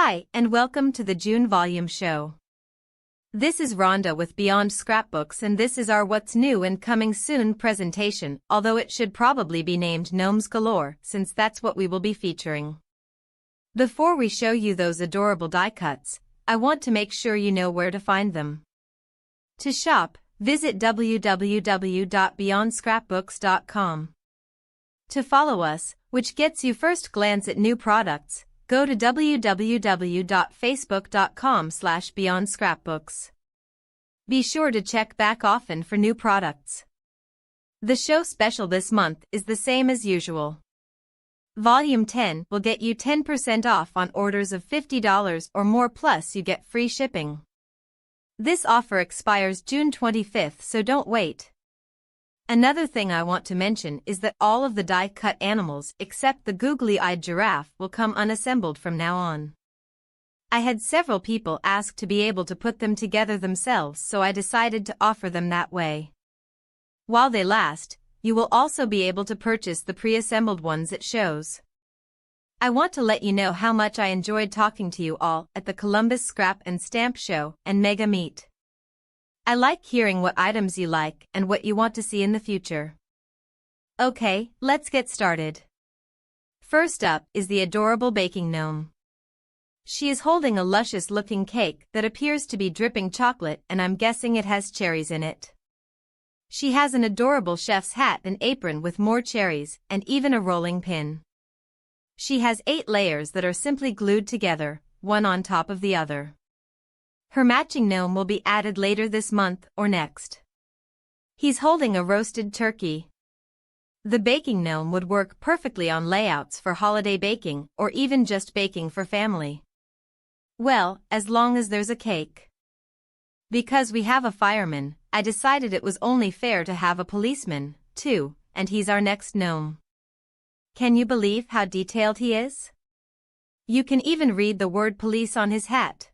Hi, and welcome to the June Volume Show. This is Rhonda with Beyond Scrapbooks, and this is our What's New and Coming Soon presentation, although it should probably be named Gnomes Galore, since that's what we will be featuring. Before we show you those adorable die cuts, I want to make sure you know where to find them. To shop, visit www.beyondscrapbooks.com. To follow us, which gets you first glance at new products, go to www.facebook.com/beyondscrapbooks. Be sure to check back often for new products. The show special this month is the same as usual. Volume 10 will get you 10% off on orders of $50 or more, plus you get free shipping. This offer expires June 25th, so don't wait. Another thing I want to mention is that all of the die-cut animals except the googly-eyed giraffe will come unassembled from now on. I had several people ask to be able to put them together themselves, so I decided to offer them that way. While they last, you will also be able to purchase the pre-assembled ones at shows. I want to let you know how much I enjoyed talking to you all at the Columbus Scrap and Stamp Show and Mega Meet. I like hearing what items you like and what you want to see in the future. Okay, let's get started. First up is the adorable baking gnome. She is holding a luscious-looking cake that appears to be dripping chocolate, and I'm guessing it has cherries in it. She has an adorable chef's hat and apron with more cherries and even a rolling pin. She has 8 layers that are simply glued together, one on top of the other. Her matching gnome will be added later this month or next. He's holding a roasted turkey. The baking gnome would work perfectly on layouts for holiday baking or even just baking for family. Well, as long as there's a cake. Because we have a fireman, I decided it was only fair to have a policeman, too, and he's our next gnome. Can you believe how detailed he is? You can even read the word police on his hat.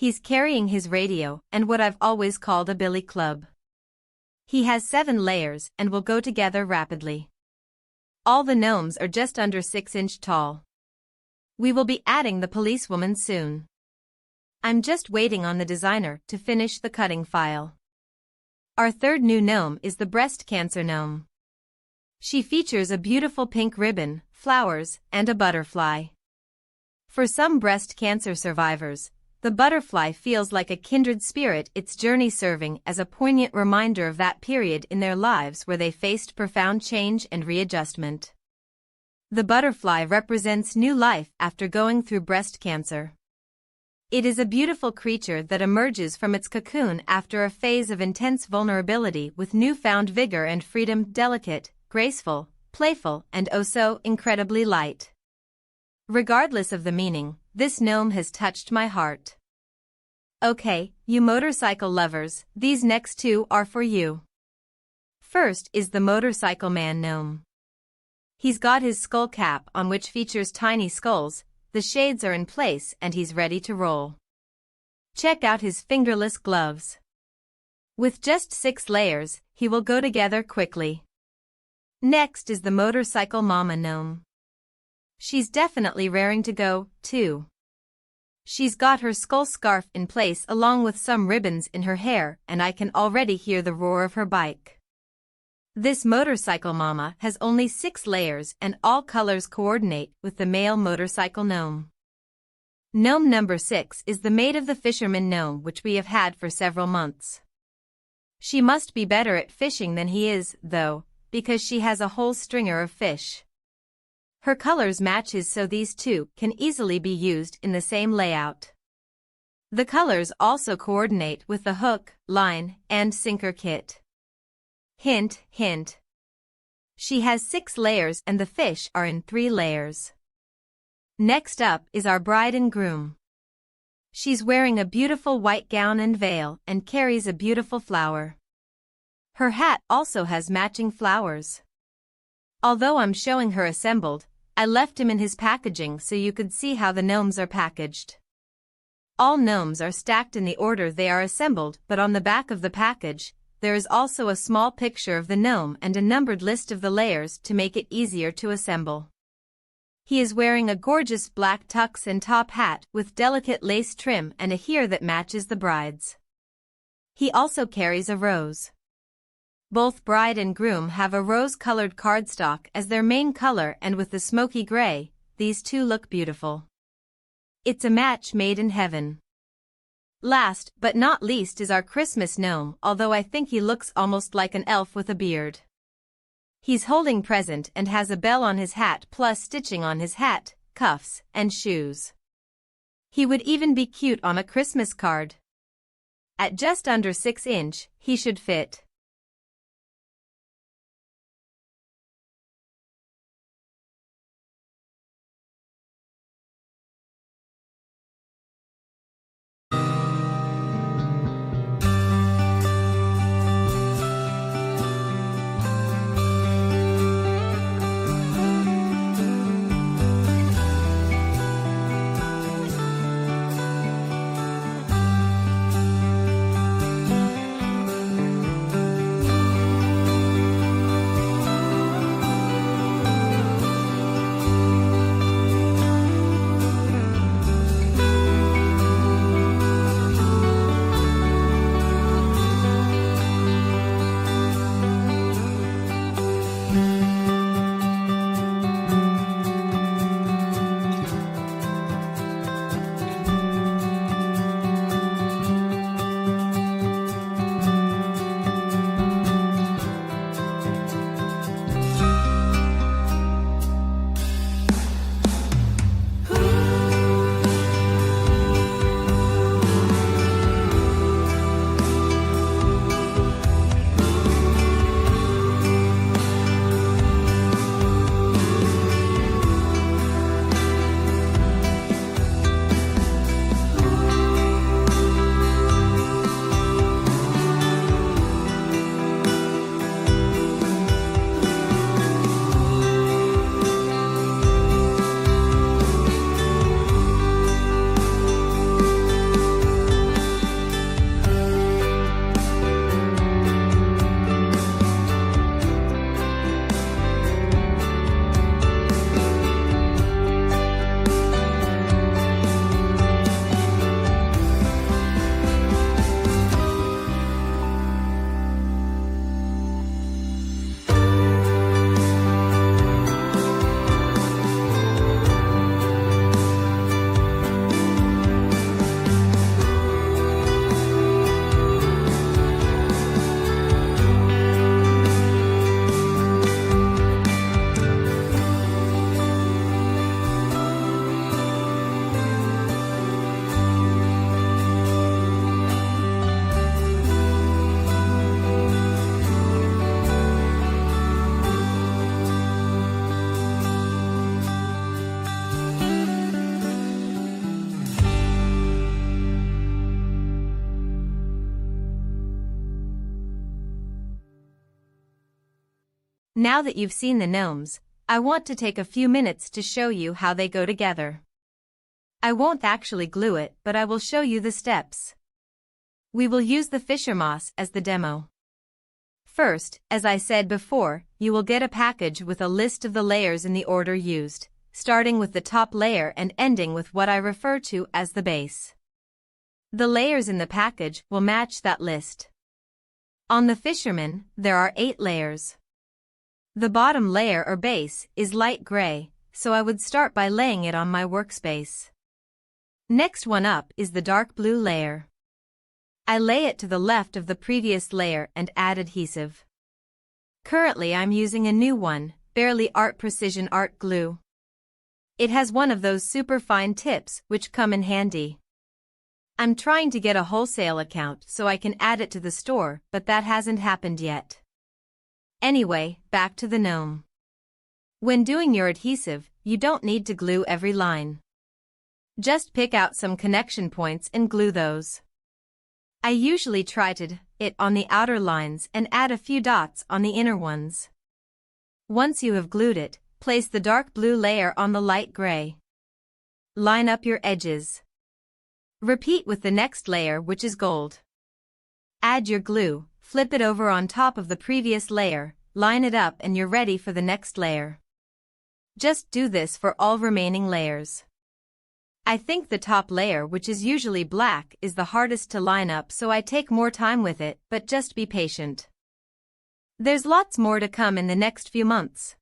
He's carrying his radio and what I've always called a billy club. He has 7 layers and will go together rapidly. All the gnomes are just under 6 inches tall. We will be adding the policewoman soon. I'm just waiting on the designer to finish the cutting file. Our third new gnome is the breast cancer gnome. She features a beautiful pink ribbon, flowers, and a butterfly. For some breast cancer survivors, the butterfly feels like a kindred spirit, its journey serving as a poignant reminder of that period in their lives where they faced profound change and readjustment. The butterfly represents new life after going through breast cancer. It is a beautiful creature that emerges from its cocoon after a phase of intense vulnerability with newfound vigor and freedom, delicate, graceful, playful, and oh so incredibly light. Regardless of the meaning, this gnome has touched my heart. Okay, you motorcycle lovers, these next 2 are for you. First is the Motorcycle Man gnome. He's got his skull cap on, which features tiny skulls, the shades are in place, and he's ready to roll. Check out his fingerless gloves. With just 6 layers, he will go together quickly. Next is the Motorcycle Mama gnome. She's definitely raring to go, too. She's got her skull scarf in place along with some ribbons in her hair, and I can already hear the roar of her bike. This motorcycle mama has only 6 layers and all colors coordinate with the male motorcycle gnome. Gnome number 6 is the Maid of the Fisherman gnome, which we have had for several months. She must be better at fishing than he is, though, because she has a whole stringer of fish. Her colors match his, so these 2 can easily be used in the same layout. The colors also coordinate with the hook, line, and sinker kit. Hint, hint. She has 6 layers and the fish are in 3 layers. Next up is our bride and groom. She's wearing a beautiful white gown and veil and carries a beautiful flower. Her hat also has matching flowers. Although I'm showing her assembled, I left him in his packaging so you could see how the gnomes are packaged. All gnomes are stacked in the order they are assembled, but on the back of the package, there is also a small picture of the gnome and a numbered list of the layers to make it easier to assemble. He is wearing a gorgeous black tux and top hat with delicate lace trim and a hair that matches the bride's. He also carries a rose. Both bride and groom have a rose-colored cardstock as their main color, and with the smoky gray, these two look beautiful. It's a match made in heaven. Last but not least is our Christmas gnome, although I think he looks almost like an elf with a beard. He's holding present and has a bell on his hat plus stitching on his hat, cuffs, and shoes. He would even be cute on a Christmas card. At just under 6 inch, he should fit. Now that you've seen the gnomes, I want to take a few minutes to show you how they go together. I won't actually glue it, but I will show you the steps. We will use the Fisher moss as the demo. First, as I said before, you will get a package with a list of the layers in the order used, starting with the top layer and ending with what I refer to as the base. The layers in the package will match that list. On the Fisherman, there are 8 layers. The bottom layer or base is light gray, so I would start by laying it on my workspace. Next one up is the dark blue layer. I lay it to the left of the previous layer and add adhesive. Currently I'm using a new one, Barely Art Precision Art Glue. It has one of those super fine tips which come in handy. I'm trying to get a wholesale account so I can add it to the store, but that hasn't happened yet. Anyway, back to the gnome. When doing your adhesive, you don't need to glue every line. Just pick out some connection points and glue those. I usually try to do it on the outer lines and add a few dots on the inner ones. Once you have glued it, place the dark blue layer on the light gray. Line up your edges. Repeat with the next layer, which is gold. Add your glue, flip it over on top of the previous layer, line it up, and you're ready for the next layer. Just do this for all remaining layers. I think the top layer, which is usually black, is the hardest to line up, so I take more time with it, but just be patient. There's lots more to come in the next few months.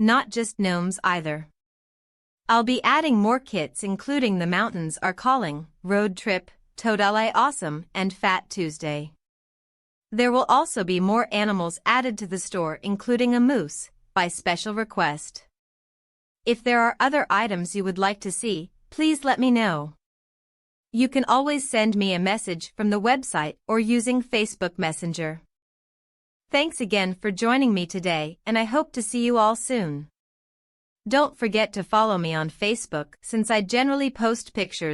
Not just gnomes either. I'll be adding more kits, including The Mountains Are Calling, Road Trip, Totally Awesome, and Fat Tuesday. There will also be more animals added to the store, including a moose, by special request. If there are other items you would like to see, please let me know. You can always send me a message from the website or using Facebook Messenger. Thanks again for joining me today, and I hope to see you all soon. Don't forget to follow me on Facebook, since I generally post pictures